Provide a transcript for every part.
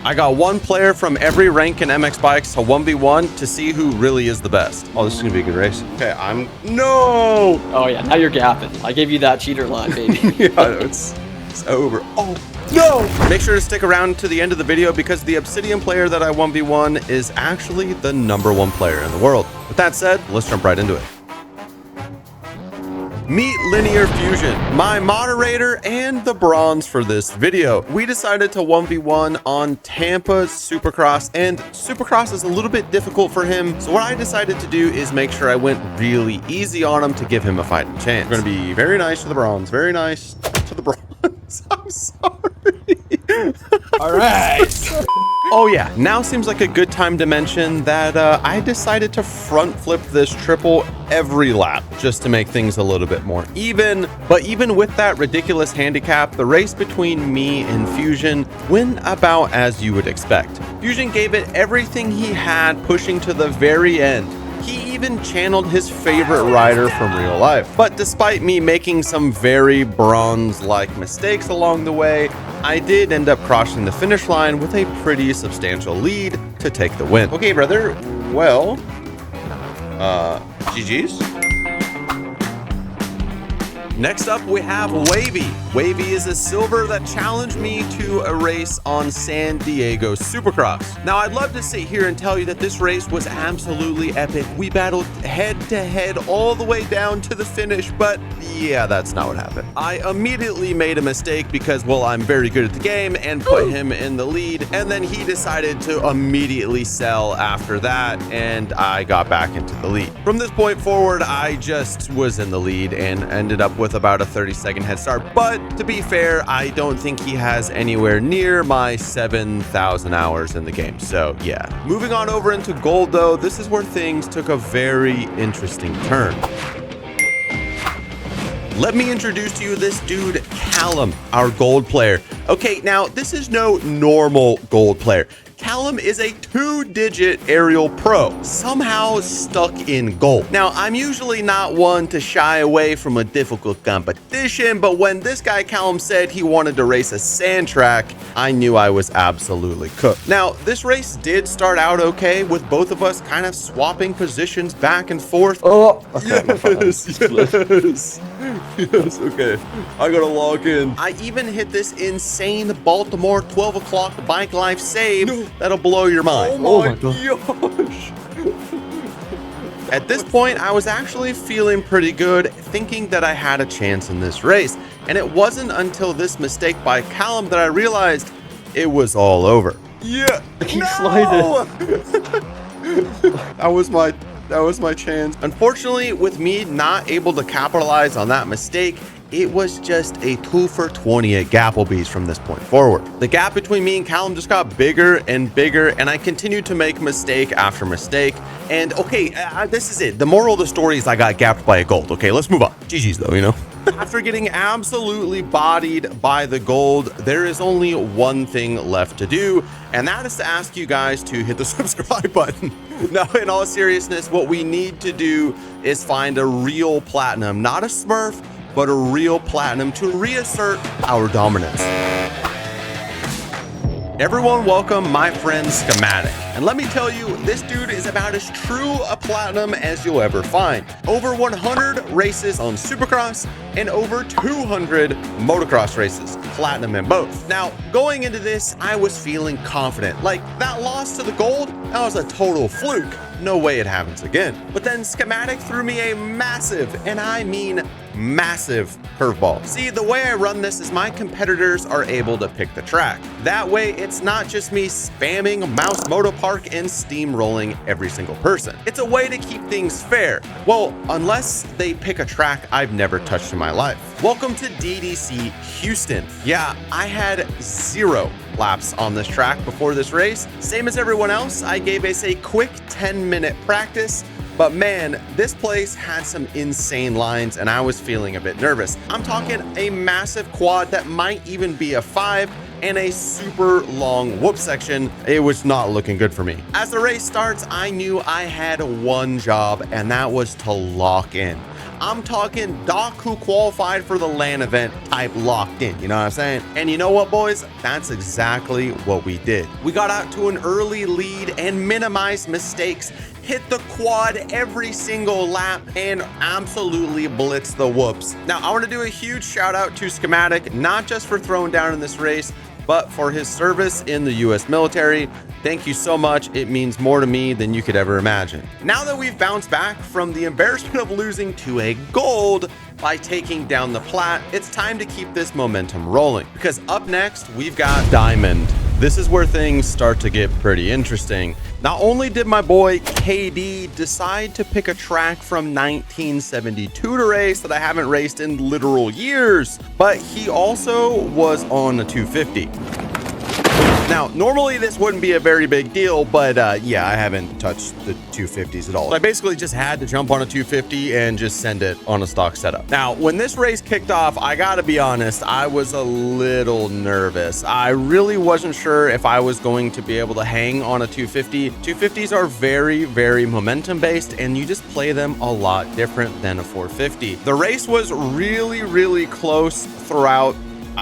I got one player from every rank in MX Bikes to 1v1 to see who really is the best. Oh, this is gonna be a good race. Okay, no! Oh yeah, now you're gapping. I gave you that cheater line, baby. Yeah, it's over. Oh, no! Make sure to stick around to the end of the video because the Obsidian player that I 1v1 is actually the #1 player in the world. With that said, let's jump right into it. Meet Linear Fusion, my moderator and the bronze for this video. We decided to 1v1 on Tampa Supercross, and Supercross is a little bit difficult for him. So what I decided to do is make sure I went really easy on him to give him a fighting chance. We're gonna be very nice to the bronze, very nice to the bronze. I'm sorry. All right. Oh yeah, now seems like a good time to mention that I decided to front flip this triple every lap just to make things a little bit more even. But even with that ridiculous handicap, the race between me and Fusion went about as you would expect. Fusion gave it everything he had, pushing to the very end. He even channeled his favorite rider from real life. But despite me making some very bronze-like mistakes along the way, I did end up crossing the finish line with a pretty substantial lead to take the win. Okay, brother. Well, GG's. Next up, we have Wavy. Wavy is a silver that challenged me to a race on San Diego Supercross. Now, I'd love to sit here and tell you that this race was absolutely epic. We battled head to head all the way down to the finish, but yeah, that's not what happened. I immediately made a mistake because, well, I'm very good at the game and put him in the lead, and then he decided to immediately sell after that, and I got back into the lead. From this point forward, I just was in the lead and ended up with about a 30-second head start. But to be fair, I don't think he has anywhere near my 7,000 hours in the game. So yeah, moving on over into gold though, this is where things took a very interesting turn. Let me introduce to you this dude, Callum, our gold player. Okay, now this is no normal gold player. Callum is a 2-digit aerial pro, somehow stuck in gold. Now, I'm usually not one to shy away from a difficult competition, but when this guy Callum said he wanted to race a sand track, I knew I was absolutely cooked. Now, this race did start out okay, with both of us kind of swapping positions back and forth. Oh, yes, yes. Yes, okay. I gotta log in. I even hit this insane Baltimore 12 o'clock bike life save that'll blow your mind. Oh my gosh. At this point, I was actually feeling pretty good, thinking that I had a chance in this race. And it wasn't until this mistake by Callum that I realized it was all over. Yeah. He slided. That was my chance. Unfortunately, with me not able to capitalize on that mistake, it was just a 2 for 20 at Gapplebee's from this point forward. The gap between me and Callum just got bigger and bigger, and I continued to make mistake after mistake. And okay, this is it. The moral of the story is I got gapped by a gold. Okay, let's move on. GG's though, you know. After getting absolutely bodied by the gold, there is only one thing left to do, and that is to ask you guys to hit the subscribe button. Now, in all seriousness, what we need to do is find a real platinum, not a smurf, but a real platinum to reassert our dominance. Everyone welcome my friend Schematic. And let me tell you, this dude is about as true a platinum as you'll ever find. Over 100 races on Supercross and over 200 motocross races, platinum in both. Now, going into this, I was feeling confident. Like, that loss to the gold, that was a total fluke. No way it happens again. But then Schematic threw me a massive, and I mean massive, curveball. See, the way I run this is my competitors are able to pick the track. That way, it's not just me spamming Mouse Moto Park and steamrolling every single person. It's a way to keep things fair. Well, unless they pick a track I've never touched in my life. Welcome to DDC Houston. Yeah, I had 0 laps on this track before this race. Same as everyone else, I gave us a quick 10-minute practice. But man, this place had some insane lines and I was feeling a bit nervous. I'm talking a massive quad that might even be a 5 and a super long whoop section. It was not looking good for me. As the race starts, I knew I had one job, and that was to lock in. I'm talking Doc who qualified for the LAN event type locked in, you know what I'm saying? And you know what, boys? That's exactly what we did. We got out to an early lead and minimized mistakes, hit the quad every single lap, and absolutely blitz the whoops. Now, I want to do a huge shout out to Schematic, not just for throwing down in this race, but for his service in the US military. Thank you so much. It means more to me than you could ever imagine. Now that we've bounced back from the embarrassment of losing to a gold by taking down the Plat, it's time to keep this momentum rolling, because up next we've got Diamond. This is where things start to get pretty interesting. Not only did my boy KD decide to pick a track from 1972 to race that I haven't raced in literal years, but he also was on a 250. Now, normally this wouldn't be a very big deal, but yeah, I haven't touched the 250s at all. So I basically just had to jump on a 250 and just send it on a stock setup. Now, when this race kicked off, I gotta be honest, I was a little nervous. I really wasn't sure if I was going to be able to hang on a 250. 250s are very, very momentum based, and you just play them a lot different than a 450. The race was really, really close throughout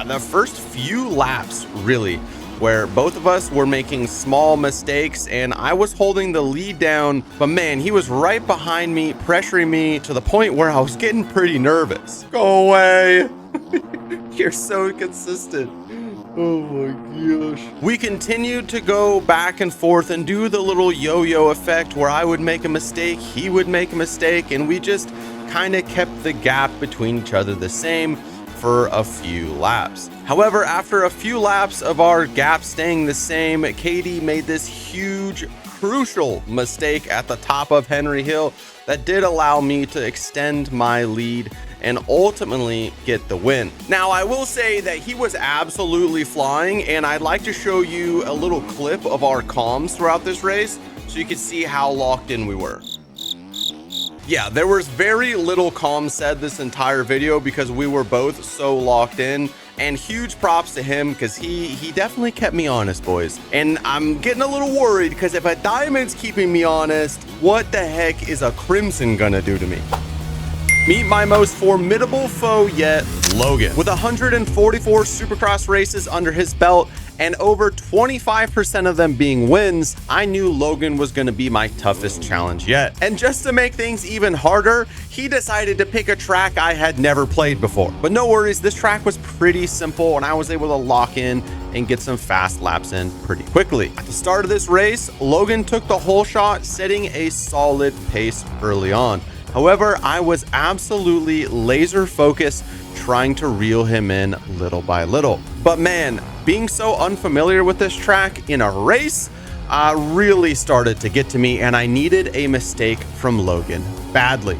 the first few laps, really, where both of us were making small mistakes and I was holding the lead down, but man, he was right behind me, pressuring me to the point where I was getting pretty nervous. Go away. You're so consistent. Oh my gosh. We continued to go back and forth and do the little yo-yo effect where I would make a mistake, he would make a mistake, and we just kind of kept the gap between each other the same for a few laps. However, after a few laps of our gap staying the same, KD made this huge, crucial mistake at the top of Henry Hill that did allow me to extend my lead and ultimately get the win. Now, I will say that he was absolutely flying, and I'd like to show you a little clip of our comms throughout this race so you can see how locked in we were. Yeah, there was very little calm said this entire video because we were both so locked in, and huge props to him because he definitely kept me honest, boys. And I'm getting a little worried because if a Diamond's keeping me honest, what the heck is a Crimson gonna do to me? Meet my most formidable foe yet, Logan. With 144 Supercross races under his belt and over 25% of them being wins, I knew Logan was going to be my toughest challenge yet. And just to make things even harder, he decided to pick a track I had never played before. But no worries, this track was pretty simple and I was able to lock in and get some fast laps in pretty quickly. At the start of this race, Logan took the whole shot, setting a solid pace early on. However, I was absolutely laser focused trying to reel him in little by little. But man, being so unfamiliar with this track in a race really started to get to me, and I needed a mistake from Logan badly.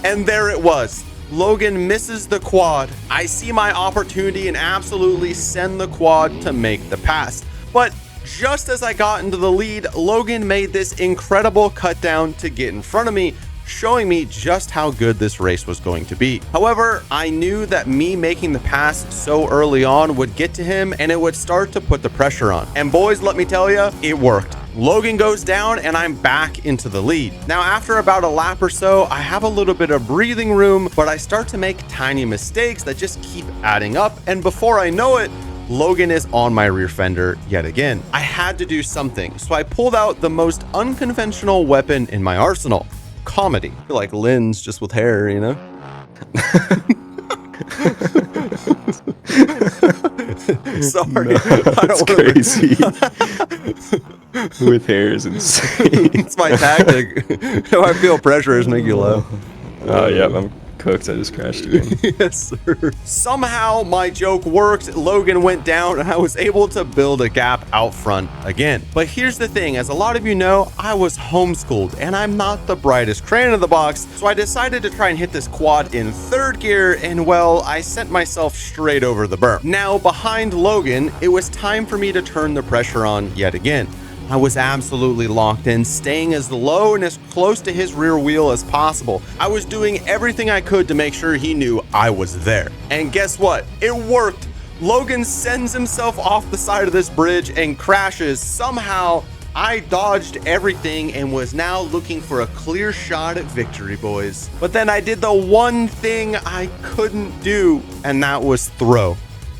And there it was. Logan misses the quad. I see my opportunity and absolutely send the quad to make the pass. But just as I got into the lead, Logan made this incredible cut down to get in front of me, showing me just how good this race was going to be. However, I knew that me making the pass so early on would get to him and it would start to put the pressure on. And boys, let me tell you, it worked. Logan goes down and I'm back into the lead. Now, after about a lap or so, I have a little bit of breathing room, but I start to make tiny mistakes that just keep adding up. And before I know it, Logan is on my rear fender yet again. I had to do something, so I pulled out the most unconventional weapon in my arsenal. Comedy. Like Lynn's just with hair, you know? Sorry. No, that's crazy. With hair is insane. It's my tactic. If I feel pressure, just make you low. Oh, yeah, I'm cooked. I just crashed again. Yes, sir. Somehow my joke worked. Logan went down and I was able to build a gap out front again. But here's the thing, as a lot of you know, I was homeschooled and I'm not the brightest crayon in the box, so I decided to try and hit this quad in third gear, and well, I sent myself straight over the berm. Now, behind Logan, it was time for me to turn the pressure on yet again. I was absolutely locked in, staying as low and as close to his rear wheel as possible. I was doing everything I could to make sure he knew I was there. And guess what? It worked. Logan sends himself off the side of this bridge and crashes. Somehow, I dodged everything and was now looking for a clear shot at victory, boys. But then I did the one thing I couldn't do, and that was throw.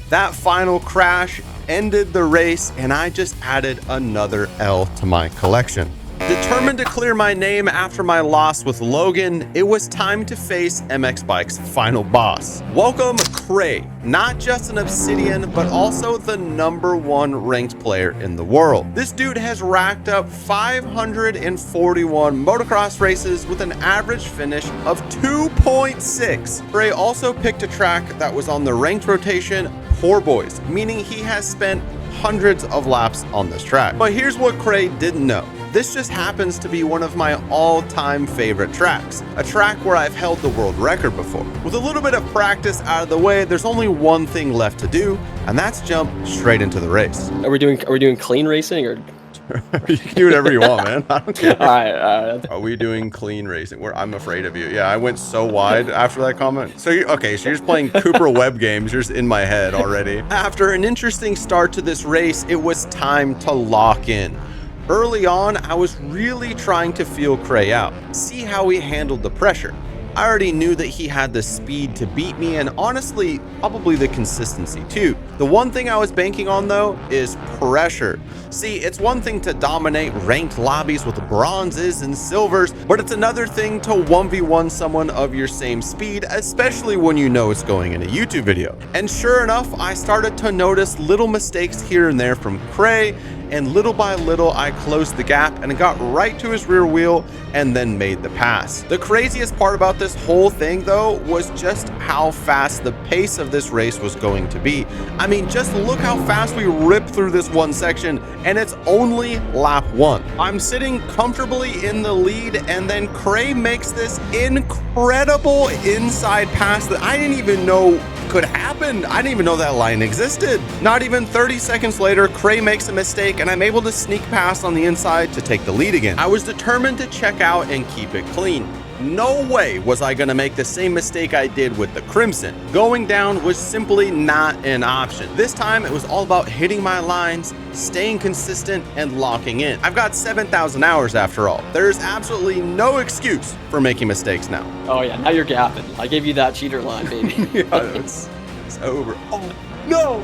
That final crash ended the race, and I just added another L to my collection. Determined to clear my name after my loss with Logan, it was time to face MX Bike's final boss. Welcome Cray, not just an Obsidian, but also the #1 ranked player in the world. This dude has racked up 541 motocross races with an average finish of 2.6. Cray also picked a track that was on the ranked rotation Poor Boys, meaning he has spent hundreds of laps on this track. But here's what Cray didn't know. This just happens to be one of my all-time favorite tracks, a track where I've held the world record before. With a little bit of practice out of the way, there's only one thing left to do, and that's jump straight into the race. Are we doing clean racing or? You can do whatever you want, man. I don't care. All right. Are we doing clean racing? I'm afraid of you. Yeah, I went so wide after that comment. So you're just playing Cooper Web games. You're just in my head already. After an interesting start to this race, it was time to lock in. Early on, I was really trying to feel Cray out, see how he handled the pressure. I already knew that he had the speed to beat me, and honestly, probably the consistency too. The one thing I was banking on though is pressure. See, it's one thing to dominate ranked lobbies with bronzes and silvers, but it's another thing to 1v1 someone of your same speed, especially when you know it's going in a YouTube video. And sure enough, I started to notice little mistakes here and there from Cray, and little by little I closed the gap and got right to his rear wheel and then made the pass. The craziest part about this whole thing though was just how fast the pace of this race was going to be. I mean, just look how fast we ripped through this one section, and it's only lap 1. I'm sitting comfortably in the lead, and then Cray makes this incredible inside pass that I didn't even know could happen. I didn't even know that line existed. Not even 30 seconds later, Cray makes a mistake, and I'm able to sneak past on the inside to take the lead again. I was determined to check out and keep it clean. No way was I gonna make the same mistake I did with the Crimson. Going down was simply not an option. This time it was all about hitting my lines, staying consistent, and locking in. I've got 7,000 hours after all. There's absolutely no excuse for making mistakes now. Oh yeah, now you're gapping. I gave you that cheater line, baby. Yeah, it's over. Oh no!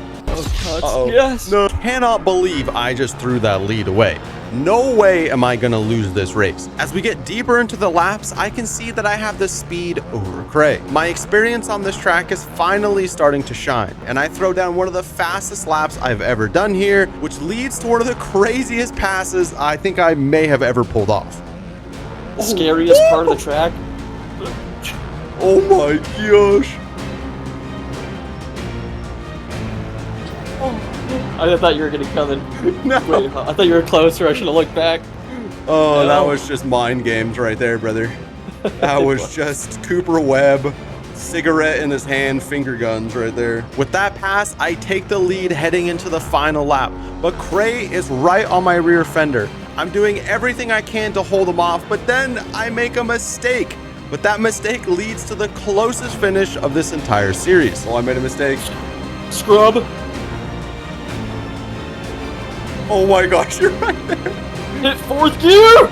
Oh, yes. No, cannot believe I just threw that lead away. No way am I gonna lose this race. As we get deeper into the laps, I can see that I have the speed over Cray. My experience on this track is finally starting to shine, and I throw down one of the fastest laps I've ever done here, which leads to one of the craziest passes I think I may have ever pulled off. The scariest part of the track. Oh my gosh. I thought you were gonna come in. No. Wait, I thought you were closer. I should have looked back. Oh, No. that was just mind games right there, brother. That was just Cooper Webb, cigarette in his hand, finger guns right there. With that pass, I take the lead heading into the final lap, but Cray is right on my rear fender. I'm doing everything I can to hold him off, but then I make a mistake. But that mistake leads to the closest finish of this entire series. Oh, I made a mistake. Scrub. Oh my gosh, you're right there. Hit 4th gear.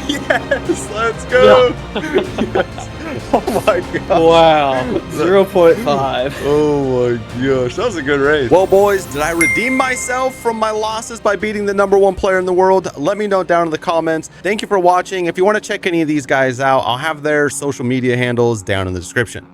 Yes, let's go. Yes. Oh my god. Wow. 0.5. Oh my gosh, that was a good race. Well, boys, did I redeem myself from my losses by beating the #1 player in the world? Let me know down in the comments. Thank you for watching. If you want to check any of these guys out, I'll have their social media handles down in the description.